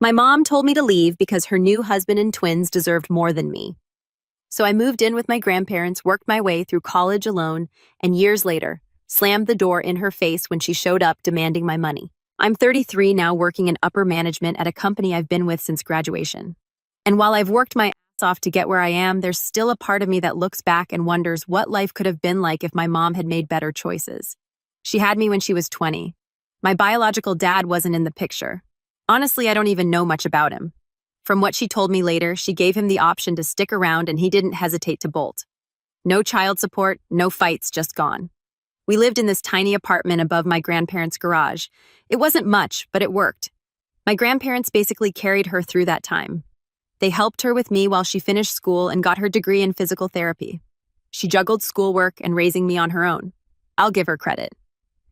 My mom told me to leave because her new husband and twins deserved more than me. So I moved in with my grandparents, worked my way through college alone, and years later, slammed the door in her face when she showed up demanding my money. I'm 33 now, working in upper management at a company I've been with since graduation. And while I've worked my ass off to get where I am, there's still a part of me that looks back and wonders what life could have been like if my mom had made better choices. She had me when she was 20. My biological dad wasn't in the picture. Honestly, I don't even know much about him. From what she told me later, she gave him the option to stick around and he didn't hesitate to bolt. No child support, no fights, just gone. We lived in this tiny apartment above my grandparents' garage. It wasn't much, but it worked. My grandparents basically carried her through that time. They helped her with me while she finished school and got her degree in physical therapy. She juggled schoolwork and raising me on her own. I'll give her credit.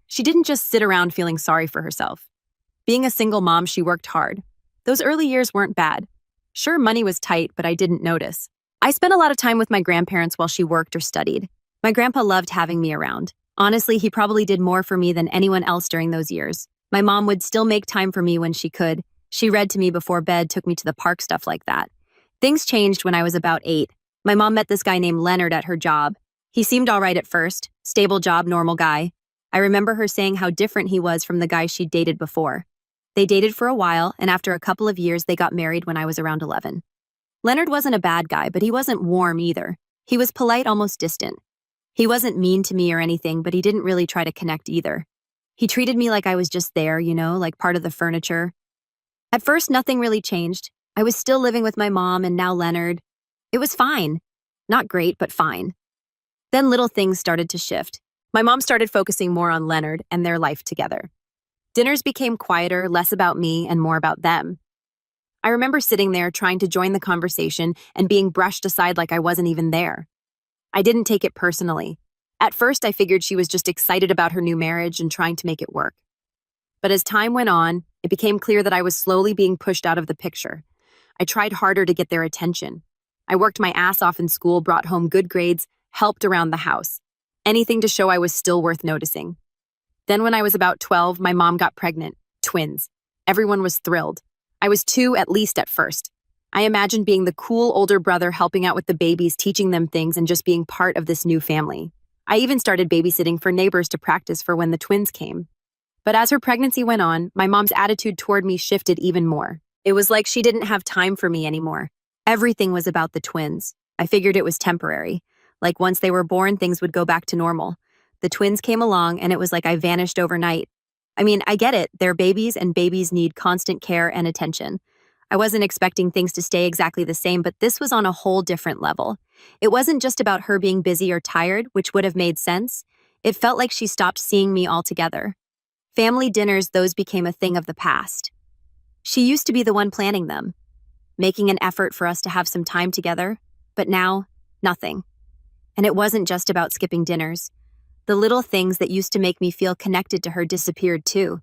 She didn't just sit around feeling sorry for herself. Being a single mom, she worked hard. Those early years weren't bad. Sure, money was tight, but I didn't notice. I spent a lot of time with my grandparents while she worked or studied. My grandpa loved having me around. Honestly, he probably did more for me than anyone else during those years. My mom would still make time for me when she could. She read to me before bed, took me to the park, stuff like that. Things changed when I was about 8. My mom met this guy named Leonard at her job. He seemed all right at first. Stable job, normal guy. I remember her saying how different he was from the guy she'd dated before. They dated for a while, and after a couple of years, they got married when I was around 11. Leonard wasn't a bad guy, but he wasn't warm either. He was polite, almost distant. He wasn't mean to me or anything, but he didn't really try to connect either. He treated me like I was just there, like part of the furniture. At first, nothing really changed. I was still living with my mom and now Leonard. It was fine. Not great, but fine. Then little things started to shift. My mom started focusing more on Leonard and their life together. Dinners became quieter, less about me and more about them. I remember sitting there trying to join the conversation and being brushed aside like I wasn't even there. I didn't take it personally. At first, I figured she was just excited about her new marriage and trying to make it work. But as time went on, it became clear that I was slowly being pushed out of the picture. I tried harder to get their attention. I worked my ass off in school, brought home good grades, helped around the house. Anything to show I was still worth noticing. Then when I was about 12, my mom got pregnant. Twins. Everyone was thrilled. I was 2 at least at first. I imagined being the cool older brother helping out with the babies, teaching them things, and just being part of this new family. I even started babysitting for neighbors to practice for when the twins came. But as her pregnancy went on, my mom's attitude toward me shifted even more. It was like she didn't have time for me anymore. Everything was about the twins. I figured it was temporary. Like once they were born, things would go back to normal. The twins came along and it was like I vanished overnight. I mean, I get it. They're babies and babies need constant care and attention. I wasn't expecting things to stay exactly the same, but this was on a whole different level. It wasn't just about her being busy or tired, which would have made sense. It felt like she stopped seeing me altogether. Family dinners, those became a thing of the past. She used to be the one planning them, making an effort for us to have some time together, but now, nothing. And it wasn't just about skipping dinners. The little things that used to make me feel connected to her disappeared too.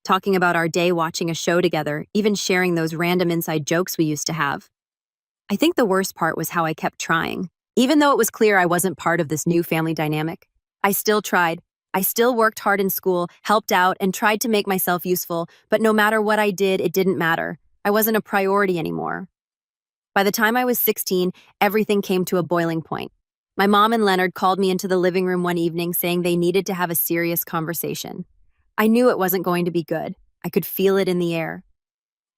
Talking about our day, watching a show together, even sharing those random inside jokes we used to have. I think the worst part was how I kept trying. Even though it was clear I wasn't part of this new family dynamic, I still tried. I still worked hard in school, helped out, and tried to make myself useful, but no matter what I did, it didn't matter. I wasn't a priority anymore. By the time I was 16, everything came to a boiling point. My mom and Leonard called me into the living room one evening saying they needed to have a serious conversation. I knew it wasn't going to be good. I could feel it in the air.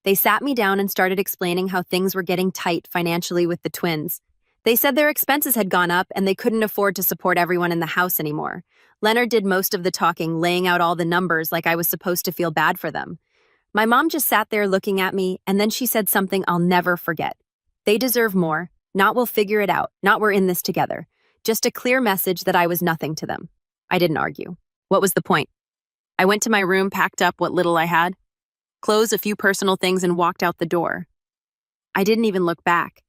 They sat me down and started explaining how things were getting tight financially with the twins. They said their expenses had gone up and they couldn't afford to support everyone in the house anymore. Leonard did most of the talking, laying out all the numbers like I was supposed to feel bad for them. My mom just sat there looking at me, and then she said something I'll never forget. They deserve more, not we'll figure it out, not we're in this together. Just a clear message that I was nothing to them. I didn't argue. What was the point? I went to my room, packed up what little I had, closed a few personal things, and walked out the door. I didn't even look back.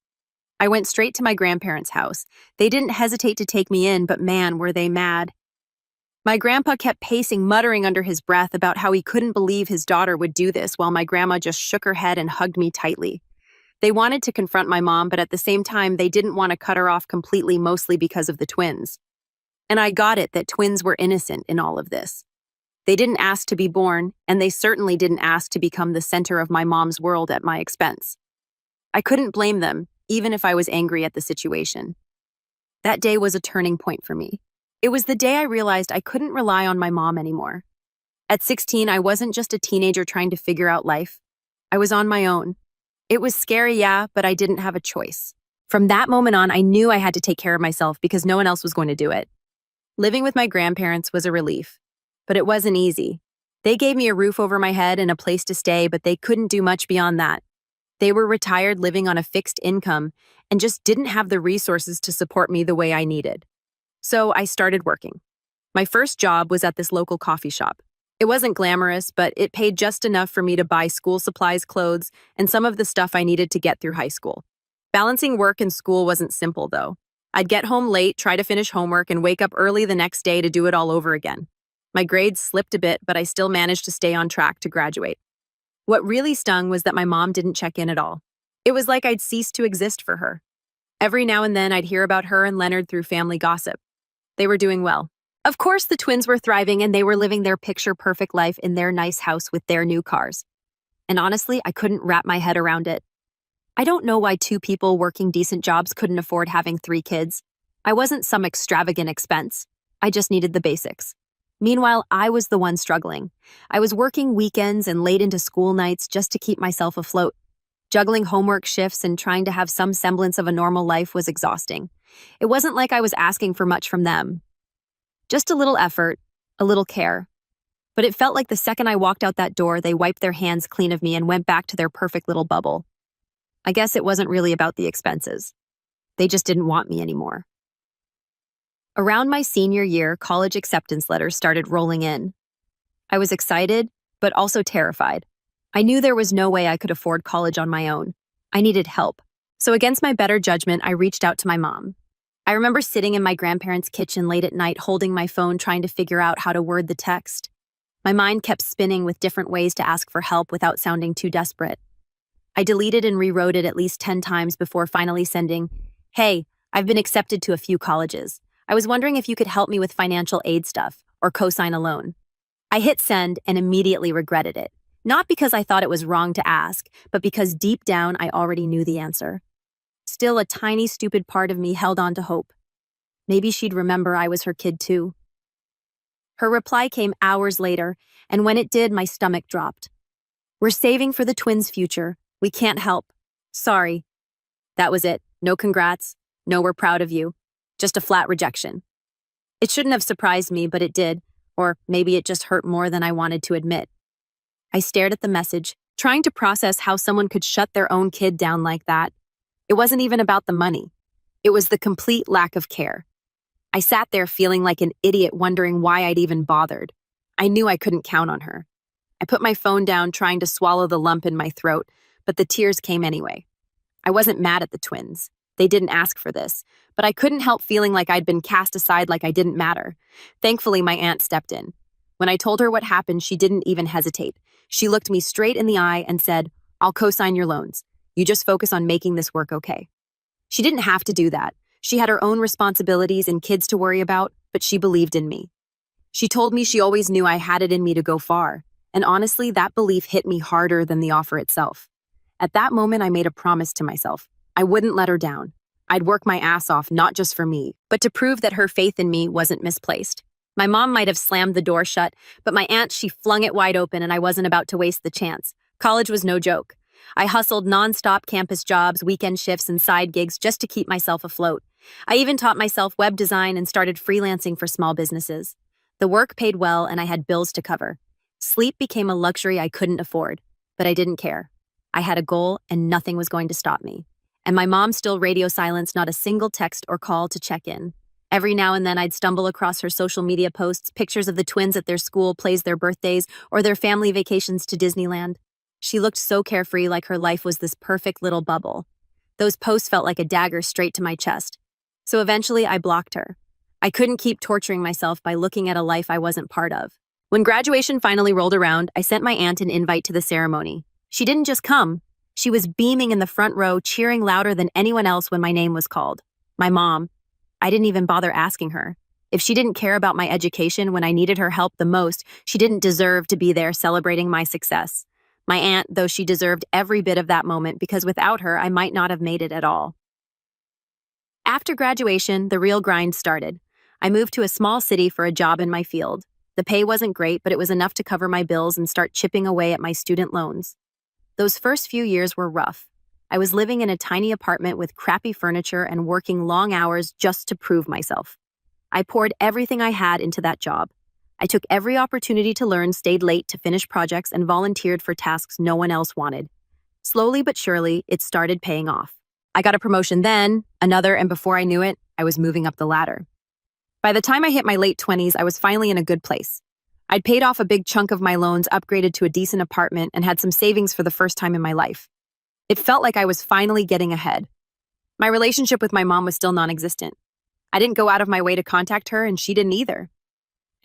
I went straight to my grandparents' house. They didn't hesitate to take me in, but man, were they mad. My grandpa kept pacing, muttering under his breath about how he couldn't believe his daughter would do this, while my grandma just shook her head and hugged me tightly. They wanted to confront my mom, but at the same time, they didn't want to cut her off completely, mostly because of the twins. And I got it that twins were innocent in all of this. They didn't ask to be born, and they certainly didn't ask to become the center of my mom's world at my expense. I couldn't blame them, even if I was angry at the situation. That day was a turning point for me. It was the day I realized I couldn't rely on my mom anymore. At 16, I wasn't just a teenager trying to figure out life. I was on my own. It was scary, yeah, but I didn't have a choice. From that moment on, I knew I had to take care of myself because no one else was going to do it. Living with my grandparents was a relief, but it wasn't easy. They gave me a roof over my head and a place to stay, but they couldn't do much beyond that. They were retired, living on a fixed income, and just didn't have the resources to support me the way I needed. So I started working. My first job was at this local coffee shop. It wasn't glamorous, but it paid just enough for me to buy school supplies, clothes, and some of the stuff I needed to get through high school. Balancing work and school wasn't simple, though. I'd get home late, try to finish homework, and wake up early the next day to do it all over again. My grades slipped a bit, but I still managed to stay on track to graduate. What really stung was that my mom didn't check in at all. It was like I'd ceased to exist for her. Every now and then I'd hear about her and Leonard through family gossip. They were doing well. Of course, the twins were thriving and they were living their picture-perfect life in their nice house with their new cars. And honestly, I couldn't wrap my head around it. I don't know why two people working decent jobs couldn't afford having 3 kids. I wasn't some extravagant expense. I just needed the basics. Meanwhile, I was the one struggling. I was working weekends and late into school nights just to keep myself afloat. Juggling homework shifts and trying to have some semblance of a normal life was exhausting. It wasn't like I was asking for much from them. Just a little effort, a little care. But it felt like the second I walked out that door, they wiped their hands clean of me and went back to their perfect little bubble. I guess it wasn't really about the expenses. They just didn't want me anymore. Around my senior year, college acceptance letters started rolling in. I was excited, but also terrified. I knew there was no way I could afford college on my own. I needed help. So against my better judgment, I reached out to my mom. I remember sitting in my grandparents' kitchen late at night, holding my phone, trying to figure out how to word the text. My mind kept spinning with different ways to ask for help without sounding too desperate. I deleted and rewrote it at least 10 times before finally sending, "Hey, I've been accepted to a few colleges. I was wondering if you could help me with financial aid stuff or co-sign a loan." I hit send and immediately regretted it. Not because I thought it was wrong to ask, but because deep down I already knew the answer. Still, a tiny, stupid part of me held on to hope. Maybe she'd remember I was her kid too. Her reply came hours later, and when it did, my stomach dropped. "We're saving for the twins' future. We can't help. Sorry." That was it. No congrats. No, we're proud of you. Just a flat rejection. It shouldn't have surprised me, but it did. Or maybe it just hurt more than I wanted to admit. I stared at the message, trying to process how someone could shut their own kid down like that. It wasn't even about the money. It was the complete lack of care. I sat there feeling like an idiot, wondering why I'd even bothered. I knew I couldn't count on her. I put my phone down, trying to swallow the lump in my throat, but the tears came anyway. I wasn't mad at the twins. They didn't ask for this, but I couldn't help feeling like I'd been cast aside, like I didn't matter. Thankfully, my aunt stepped in. When I told her what happened, she didn't even hesitate. She looked me straight in the eye and said, "I'll co-sign your loans. You just focus on making this work okay." She didn't have to do that. She had her own responsibilities and kids to worry about, but she believed in me. She told me she always knew I had it in me to go far, and honestly, that belief hit me harder than the offer itself. At that moment, I made a promise to myself. I wouldn't let her down. I'd work my ass off, not just for me, but to prove that her faith in me wasn't misplaced. My mom might have slammed the door shut, but my aunt, she flung it wide open, and I wasn't about to waste the chance. College was no joke. I hustled nonstop campus jobs, weekend shifts, and side gigs just to keep myself afloat. I even taught myself web design and started freelancing for small businesses. The work paid well, and I had bills to cover. Sleep became a luxury I couldn't afford, but I didn't care. I had a goal, and nothing was going to stop me. And my mom still radio silenced, not a single text or call to check in. Every now and then I'd stumble across her social media posts, pictures of the twins at their school plays, their birthdays, or their family vacations to Disneyland. She looked so carefree, like her life was this perfect little bubble. Those posts felt like a dagger straight to my chest. So eventually I blocked her. I couldn't keep torturing myself by looking at a life I wasn't part of. When graduation finally rolled around, I sent my aunt an invite to the ceremony. She didn't just come. She was beaming in the front row, cheering louder than anyone else when my name was called. My mom. I didn't even bother asking her. If she didn't care about my education when I needed her help the most, she didn't deserve to be there celebrating my success. My aunt, though, she deserved every bit of that moment because without her, I might not have made it at all. After graduation, the real grind started. I moved to a small city for a job in my field. The pay wasn't great, but it was enough to cover my bills and start chipping away at my student loans. Those first few years were rough. I was living in a tiny apartment with crappy furniture and working long hours just to prove myself. I poured everything I had into that job. I took every opportunity to learn, stayed late to finish projects, and volunteered for tasks no one else wanted. Slowly but surely, it started paying off. I got a promotion then, another, and before I knew it, I was moving up the ladder. By the time I hit my late 20s, I was finally in a good place. I'd paid off a big chunk of my loans, upgraded to a decent apartment, and had some savings for the first time in my life. It felt like I was finally getting ahead. My relationship with my mom was still non-existent. I didn't go out of my way to contact her, and she didn't either.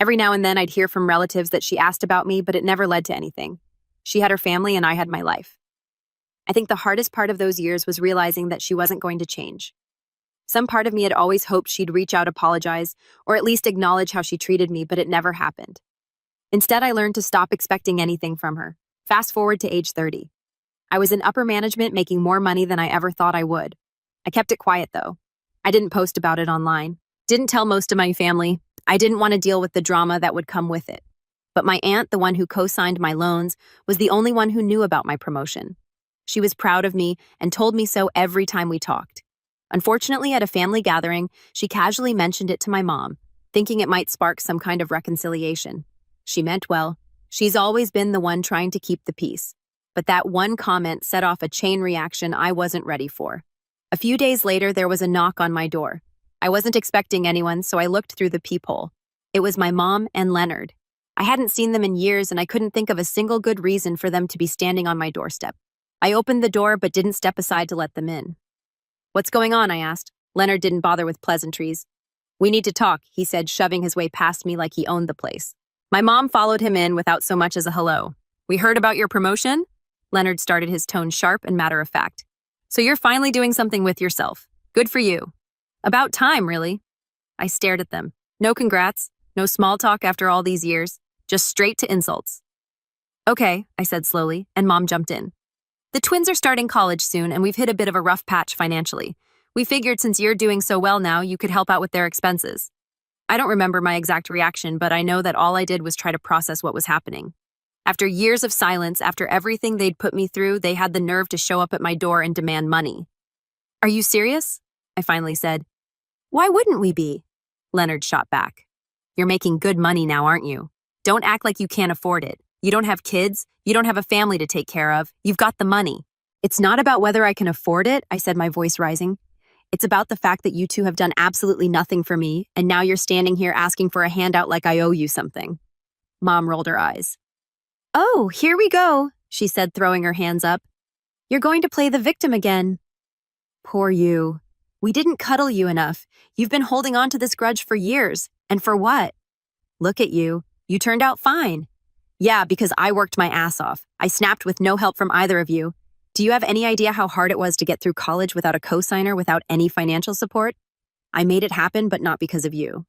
Every now and then I'd hear from relatives that she asked about me, but it never led to anything. She had her family and I had my life. I think the hardest part of those years was realizing that she wasn't going to change. Some part of me had always hoped she'd reach out, apologize, or at least acknowledge how she treated me, but it never happened. Instead, I learned to stop expecting anything from her. Fast forward to age 30. I was in upper management making more money than I ever thought I would. I kept it quiet, though. I didn't post about it online. Didn't tell most of my family. I didn't want to deal with the drama that would come with it. But my aunt, the one who co-signed my loans, was the only one who knew about my promotion. She was proud of me and told me so every time we talked. Unfortunately, at a family gathering, she casually mentioned it to my mom, thinking it might spark some kind of reconciliation. She meant well. She's always been the one trying to keep the peace. But that one comment set off a chain reaction I wasn't ready for. A few days later, there was a knock on my door. I wasn't expecting anyone, so I looked through the peephole. It was my mom and Leonard. I hadn't seen them in years, and I couldn't think of a single good reason for them to be standing on my doorstep. I opened the door but didn't step aside to let them in. "What's going on?" I asked. Leonard didn't bother with pleasantries. "We need to talk," he said, shoving his way past me like he owned the place. My mom followed him in without so much as a hello. "We heard about your promotion?" Leonard started, his tone sharp and matter-of-fact. "So you're finally doing something with yourself. Good for you." "About time, really." I stared at them. No congrats, no small talk after all these years, just straight to insults. "Okay," I said slowly, and Mom jumped in. "The twins are starting college soon, and we've hit a bit of a rough patch financially. We figured since you're doing so well now, you could help out with their expenses." I don't remember my exact reaction, but I know that all I did was try to process what was happening. After years of silence, after everything they'd put me through, they had the nerve to show up at my door and demand money. "Are you serious?" I finally said. "Why wouldn't we be?" Leonard shot back. "You're making good money now, aren't you? Don't act like you can't afford it. You don't have kids. You don't have a family to take care of. You've got the money." "It's not about whether I can afford it," I said, my voice rising. "It's about the fact that you two have done absolutely nothing for me, and now you're standing here asking for a handout like I owe you something." Mom rolled her eyes. "Oh, here we go," she said, throwing her hands up. "You're going to play the victim again." "Poor you. We didn't cuddle you enough. You've been holding on to this grudge for years. And for what? Look at you. You turned out fine." "Yeah, because I worked my ass off. I snapped with no help from either of you. Do you have any idea how hard it was to get through college without a cosigner, without any financial support? I made it happen, but not because of you."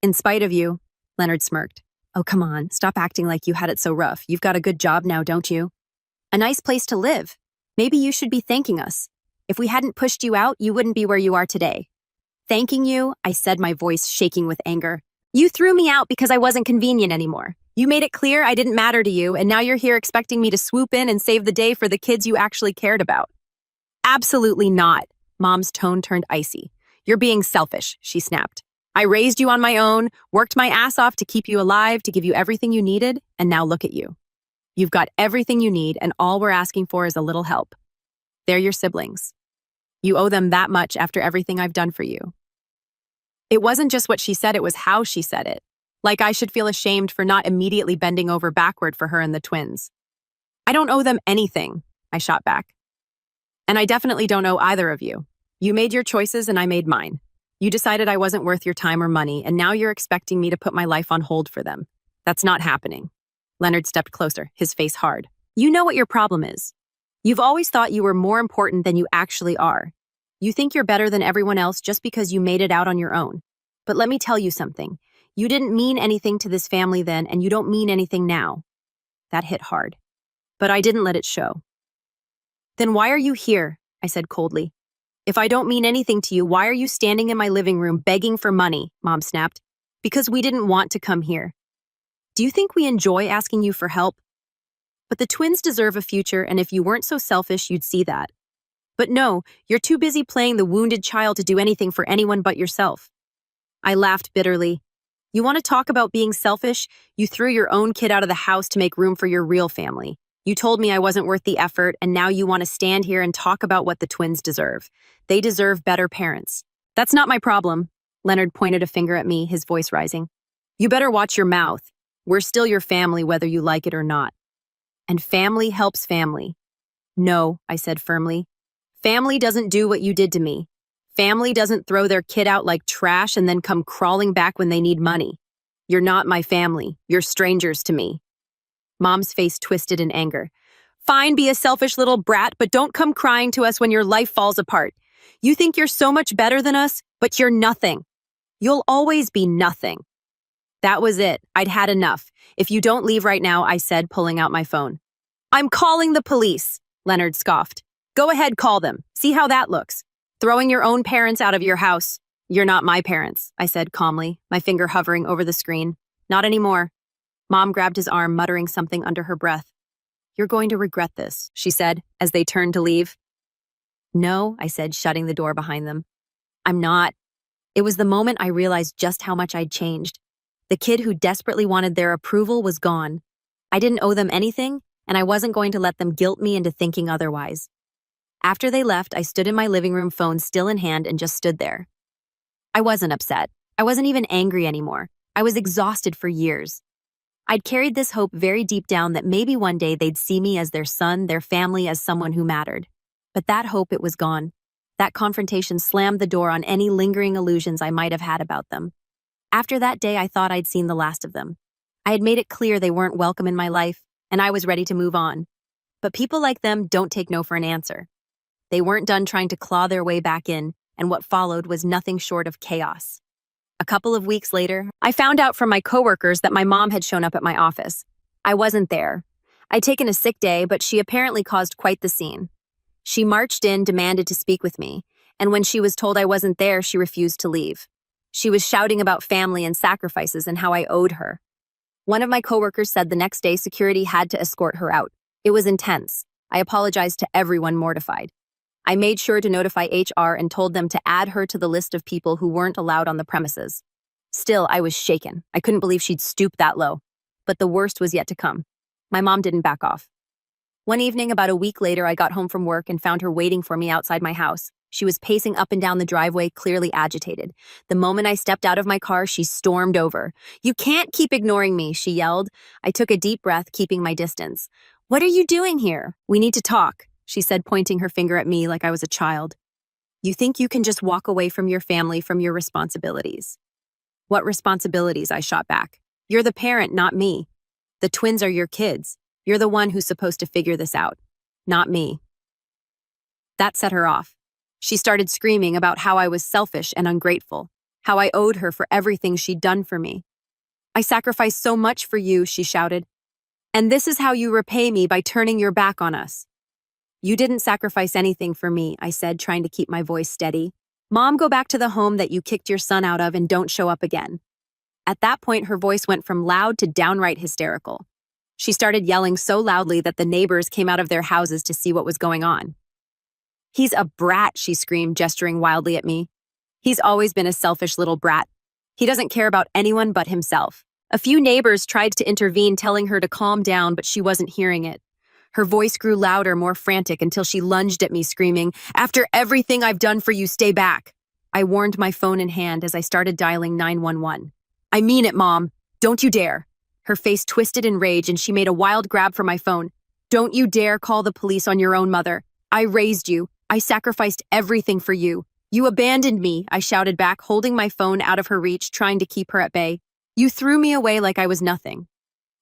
"In spite of you," Leonard smirked. "Oh, come on. Stop acting like you had it so rough. You've got a good job now, don't you? A nice place to live. Maybe you should be thanking us. If we hadn't pushed you out, you wouldn't be where you are today." "Thanking you?" I said, my voice shaking with anger. "You threw me out because I wasn't convenient anymore. You made it clear I didn't matter to you, and now you're here expecting me to swoop in and save the day for the kids you actually cared about." "Absolutely not." Mom's tone turned icy. "You're being selfish," she snapped. "I raised you on my own, worked my ass off to keep you alive, to give you everything you needed, and now look at you. You've got everything you need, and all we're asking for is a little help. They're your siblings. You owe them that much after everything I've done for you." It wasn't just what she said, it was how she said it. Like I should feel ashamed for not immediately bending over backward for her and the twins. "I don't owe them anything," I shot back. "And I definitely don't owe either of you. You made your choices and I made mine. You decided I wasn't worth your time or money, and now you're expecting me to put my life on hold for them. That's not happening." Leonard stepped closer, his face hard. "You know what your problem is. You've always thought you were more important than you actually are. You think you're better than everyone else just because you made it out on your own. But let me tell you something. You didn't mean anything to this family then, and you don't mean anything now. That hit hard. But I didn't let it show. Then why are you here? I said coldly. If I don't mean anything to you, why are you standing in my living room begging for money? Mom snapped. Because we didn't want to come here. Do you think we enjoy asking you for help? But the twins deserve a future, and if you weren't so selfish, you'd see that. But no, you're too busy playing the wounded child to do anything for anyone but yourself. I laughed bitterly. You want to talk about being selfish? You threw your own kid out of the house to make room for your real family. You told me I wasn't worth the effort, and now you want to stand here and talk about what the twins deserve. They deserve better parents. That's not my problem. Leonard pointed a finger at me, his voice rising. You better watch your mouth. We're still your family, whether you like it or not. And family helps family. No, I said firmly. Family doesn't do what you did to me. Family doesn't throw their kid out like trash and then come crawling back when they need money. You're not my family. You're strangers to me. Mom's face twisted in anger. Fine, be a selfish little brat, but don't come crying to us when your life falls apart. You think you're so much better than us, but you're nothing. You'll always be nothing. That was it. I'd had enough. If you don't leave right now, I said, pulling out my phone. I'm calling the police, Leonard scoffed. Go ahead, call them. See how that looks. Throwing your own parents out of your house. You're not my parents, I said calmly, my finger hovering over the screen. Not anymore. Mom grabbed his arm, muttering something under her breath. You're going to regret this, she said, as they turned to leave. No, I said, shutting the door behind them. I'm not. It was the moment I realized just how much I'd changed. The kid who desperately wanted their approval was gone. I didn't owe them anything, and I wasn't going to let them guilt me into thinking otherwise. After they left, I stood in my living room, phone still in hand, and just stood there. I wasn't upset. I wasn't even angry anymore. I was exhausted for years. I'd carried this hope very deep down that maybe one day they'd see me as their son, their family, as someone who mattered. But that hope, it was gone. That confrontation slammed the door on any lingering illusions I might have had about them. After that day, I thought I'd seen the last of them. I had made it clear they weren't welcome in my life, and I was ready to move on. But people like them don't take no for an answer. They weren't done trying to claw their way back in, and what followed was nothing short of chaos. A couple of weeks later, I found out from my coworkers that my mom had shown up at my office. I wasn't there. I'd taken a sick day, but she apparently caused quite the scene. She marched in, demanded to speak with me, and when she was told I wasn't there, she refused to leave. She was shouting about family and sacrifices and how I owed her. One of my coworkers said the next day security had to escort her out. It was intense. I apologized to everyone, mortified. I made sure to notify HR and told them to add her to the list of people who weren't allowed on the premises. Still, I was shaken. I couldn't believe she'd stoop that low. But the worst was yet to come. My mom didn't back off. One evening, about a week later, I got home from work and found her waiting for me outside my house. She was pacing up and down the driveway, clearly agitated. The moment I stepped out of my car, she stormed over. You can't keep ignoring me, she yelled. I took a deep breath, keeping my distance. What are you doing here? We need to talk, she said, pointing her finger at me like I was a child. You think you can just walk away from your family, from your responsibilities? What responsibilities? I shot back. You're the parent, not me. The twins are your kids. You're the one who's supposed to figure this out, not me. That set her off. She started screaming about how I was selfish and ungrateful, how I owed her for everything she'd done for me. I sacrificed so much for you, she shouted. And this is how you repay me, by turning your back on us. You didn't sacrifice anything for me, I said, trying to keep my voice steady. Mom, go back to the home that you kicked your son out of and don't show up again. At that point, her voice went from loud to downright hysterical. She started yelling so loudly that the neighbors came out of their houses to see what was going on. He's a brat, she screamed, gesturing wildly at me. He's always been a selfish little brat. He doesn't care about anyone but himself. A few neighbors tried to intervene, telling her to calm down, but she wasn't hearing it. Her voice grew louder, more frantic, until she lunged at me, screaming, After everything I've done for you, stay back. I warned, my phone in hand, as I started dialing 911. I mean it, Mom. Don't you dare. Her face twisted in rage, and she made a wild grab for my phone. Don't you dare call the police on your own mother. I raised you. I sacrificed everything for you. You abandoned me, I shouted back, holding my phone out of her reach, trying to keep her at bay. You threw me away like I was nothing.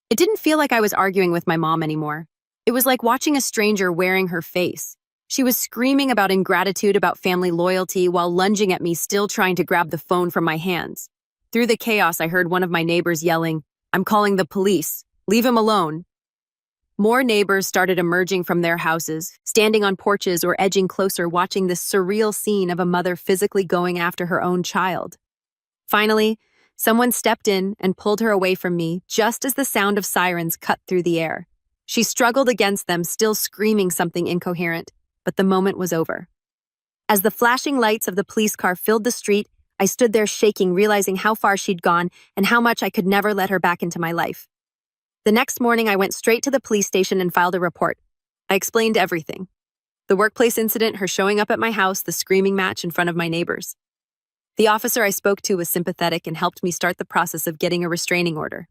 It didn't feel like I was arguing with my mom anymore. It was like watching a stranger wearing her face. She was screaming about ingratitude, about family loyalty, while lunging at me, still trying to grab the phone from my hands. Through the chaos, I heard one of my neighbors yelling, "I'm calling the police. Leave him alone." More neighbors started emerging from their houses, standing on porches or edging closer, watching this surreal scene of a mother physically going after her own child. Finally, someone stepped in and pulled her away from me just as the sound of sirens cut through the air. She struggled against them, still screaming something incoherent, but the moment was over. As the flashing lights of the police car filled the street, I stood there shaking, realizing how far she'd gone and how much I could never let her back into my life. The next morning, I went straight to the police station and filed a report. I explained everything. The workplace incident, her showing up at my house, the screaming match in front of my neighbors. The officer I spoke to was sympathetic and helped me start the process of getting a restraining order.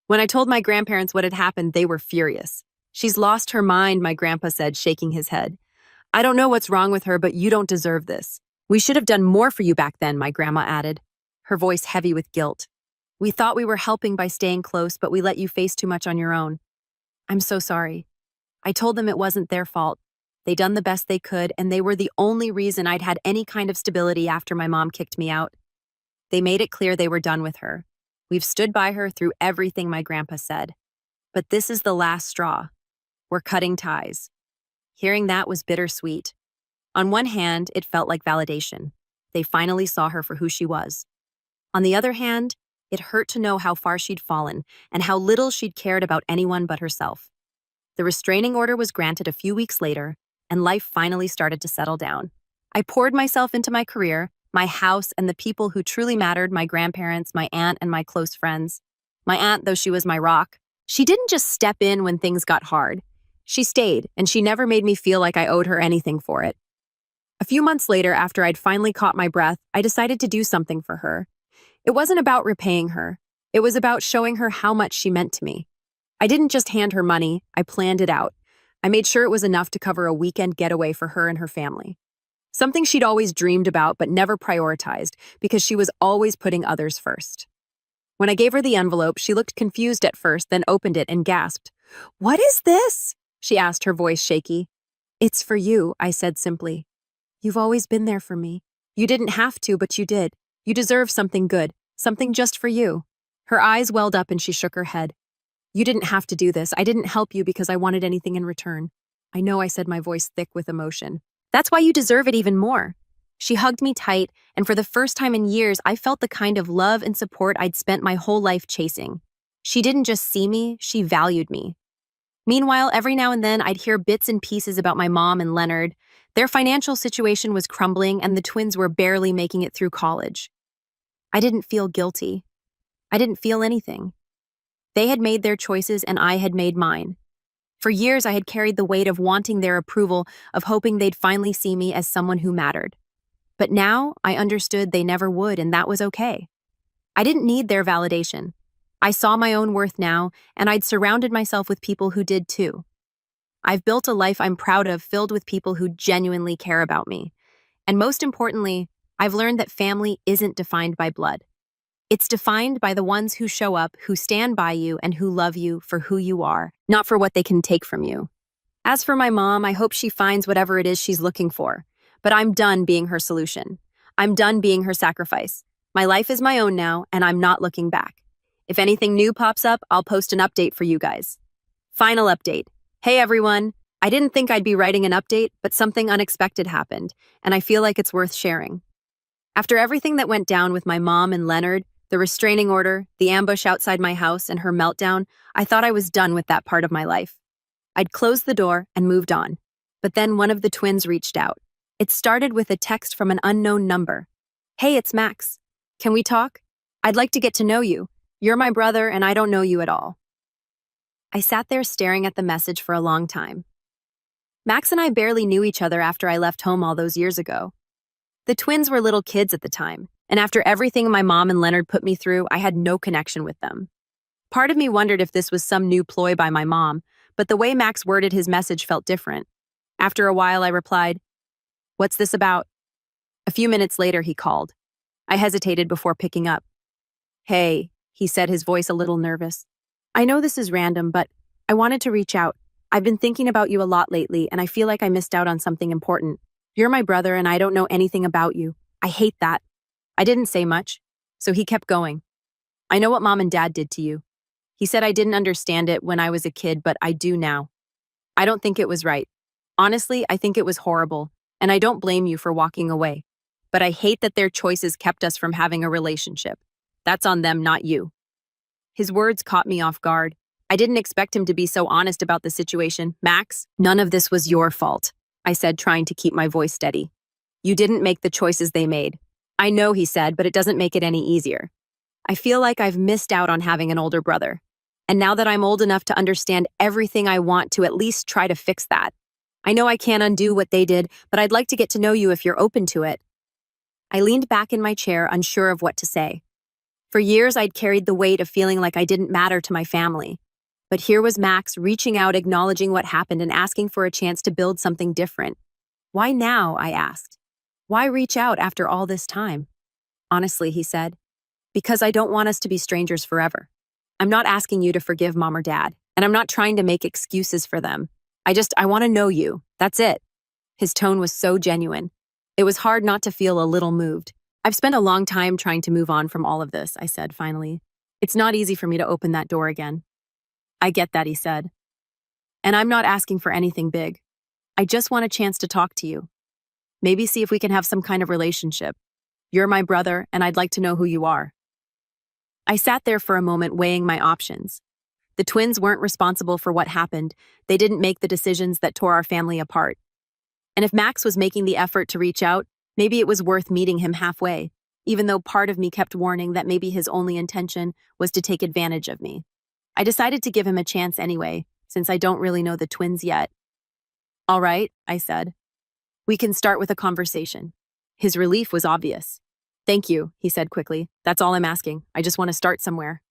When I told my grandparents what had happened, they were furious. "She's lost her mind," my grandpa said, shaking his head. "I don't know what's wrong with her, but you don't deserve this." "We should have done more for you back then," my grandma added, her voice heavy with guilt. "We thought we were helping by staying close, but we let you face too much on your own." "I'm so sorry." I told them it wasn't their fault. They'd done the best they could, and they were the only reason I'd had any kind of stability after my mom kicked me out. They made it clear they were done with her. "We've stood by her through everything," my grandpa said. "But this is the last straw. We're cutting ties." Hearing that was bittersweet. On one hand, it felt like validation. They finally saw her for who she was. On the other hand, it hurt to know how far she'd fallen and how little she'd cared about anyone but herself. The restraining order was granted a few weeks later, and life finally started to settle down. I poured myself into my career, my house, and the people who truly mattered: my grandparents, my aunt, and my close friends. My aunt, though she was my rock, she didn't just step in when things got hard. She stayed, and she never made me feel like I owed her anything for it. A few months later, after I'd finally caught my breath, I decided to do something for her. It wasn't about repaying her. It was about showing her how much she meant to me. I didn't just hand her money, I planned it out. I made sure it was enough to cover a weekend getaway for her and her family. Something she'd always dreamed about but never prioritized because she was always putting others first. When I gave her the envelope, she looked confused at first, then opened it and gasped. "What is this?" she asked, her voice shaky. "It's for you," I said simply. "You've always been there for me. You didn't have to, but you did. You deserve something good, something just for you." Her eyes welled up and she shook her head. "You didn't have to do this. I didn't help you because I wanted anything in return." "I know," I said, my voice thick with emotion. "That's why you deserve it even more." She hugged me tight, and for the first time in years, I felt the kind of love and support I'd spent my whole life chasing. She didn't just see me, she valued me. Meanwhile, every now and then, I'd hear bits and pieces about my mom and Leonard. Their financial situation was crumbling, and the twins were barely making it through college. I didn't feel guilty. I didn't feel anything. They had made their choices, and I had made mine. For years, I had carried the weight of wanting their approval, of hoping they'd finally see me as someone who mattered. But now, I understood they never would, and that was okay. I didn't need their validation. I saw my own worth now, and I'd surrounded myself with people who did too. I've built a life I'm proud of, filled with people who genuinely care about me. And most importantly, I've learned that family isn't defined by blood. It's defined by the ones who show up, who stand by you, and who love you for who you are, not for what they can take from you. As for my mom, I hope she finds whatever it is she's looking for. But I'm done being her solution. I'm done being her sacrifice. My life is my own now, and I'm not looking back. If anything new pops up, I'll post an update for you guys. Final update. Hey everyone, I didn't think I'd be writing an update, but something unexpected happened, and I feel like it's worth sharing. After everything that went down with my mom and Leonard, the restraining order, the ambush outside my house, and her meltdown, I thought I was done with that part of my life. I'd closed the door and moved on. But then one of the twins reached out. It started with a text from an unknown number. "Hey, it's Max. Can we talk? I'd like to get to know you. You're my brother, and I don't know you at all." I sat there staring at the message for a long time. Max and I barely knew each other after I left home all those years ago. The twins were little kids at the time, and after everything my mom and Leonard put me through, I had no connection with them. Part of me wondered if this was some new ploy by my mom, but the way Max worded his message felt different. After a while, I replied, "What's this about?" A few minutes later, he called. I hesitated before picking up. "Hey," he said, his voice a little nervous. "I know this is random, but I wanted to reach out. I've been thinking about you a lot lately, and I feel like I missed out on something important. You're my brother, and I don't know anything about you. I hate that. I didn't say much, so he kept going. I know what Mom and Dad did to you. He said I didn't understand it when I was a kid, but I do now. I don't think it was right. Honestly, I think it was horrible, and I don't blame you for walking away. But I hate that their choices kept us from having a relationship. That's on them, not you. His words caught me off guard. I didn't expect him to be so honest about the situation. Max, none of this was your fault, I said, trying to keep my voice steady. You didn't make the choices they made. I know, he said, but it doesn't make it any easier. I feel like I've missed out on having an older brother. And now that I'm old enough to understand everything, I want to at least try to fix that. I know I can't undo what they did, but I'd like to get to know you if you're open to it. I leaned back in my chair, unsure of what to say. For years, I'd carried the weight of feeling like I didn't matter to my family. But here was Max reaching out, acknowledging what happened, and asking for a chance to build something different. Why now? I asked. Why reach out after all this time? Honestly, he said, because I don't want us to be strangers forever. I'm not asking you to forgive Mom or Dad, and I'm not trying to make excuses for them. I want to know you. That's it. His tone was so genuine. It was hard not to feel a little moved. I've spent a long time trying to move on from all of this, I said finally. It's not easy for me to open that door again. I get that, he said. And I'm not asking for anything big. I just want a chance to talk to you. Maybe see if we can have some kind of relationship. You're my brother, and I'd like to know who you are. I sat there for a moment, weighing my options. The twins weren't responsible for what happened. They didn't make the decisions that tore our family apart. And if Max was making the effort to reach out, maybe it was worth meeting him halfway, even though part of me kept warning that maybe his only intention was to take advantage of me. I decided to give him a chance anyway, since I don't really know the twins yet. All right, I said. We can start with a conversation. His relief was obvious. Thank you, he said quickly. That's all I'm asking. I just want to start somewhere.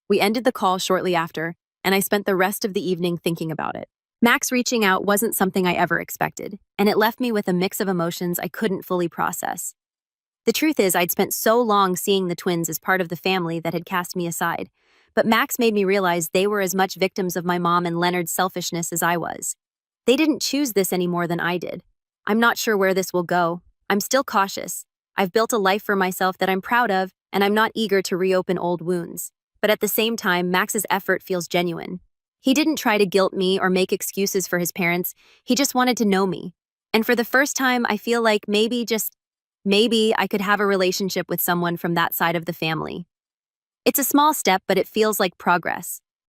We ended the call shortly after, and I spent the rest of the evening thinking about it. Max reaching out wasn't something I ever expected, and it left me with a mix of emotions I couldn't fully process. The truth is, I'd spent so long seeing the twins as part of the family that had cast me aside, but Max made me realize they were as much victims of my mom and Leonard's selfishness as I was. They didn't choose this any more than I did. I'm not sure where this will go. I'm still cautious. I've built a life for myself that I'm proud of, and I'm not eager to reopen old wounds. But at the same time, Max's effort feels genuine. He didn't try to guilt me or make excuses for his parents. He just wanted to know me. And for the first time, I feel like maybe I could have a relationship with someone from that side of the family. It's a small step, but it feels like progress.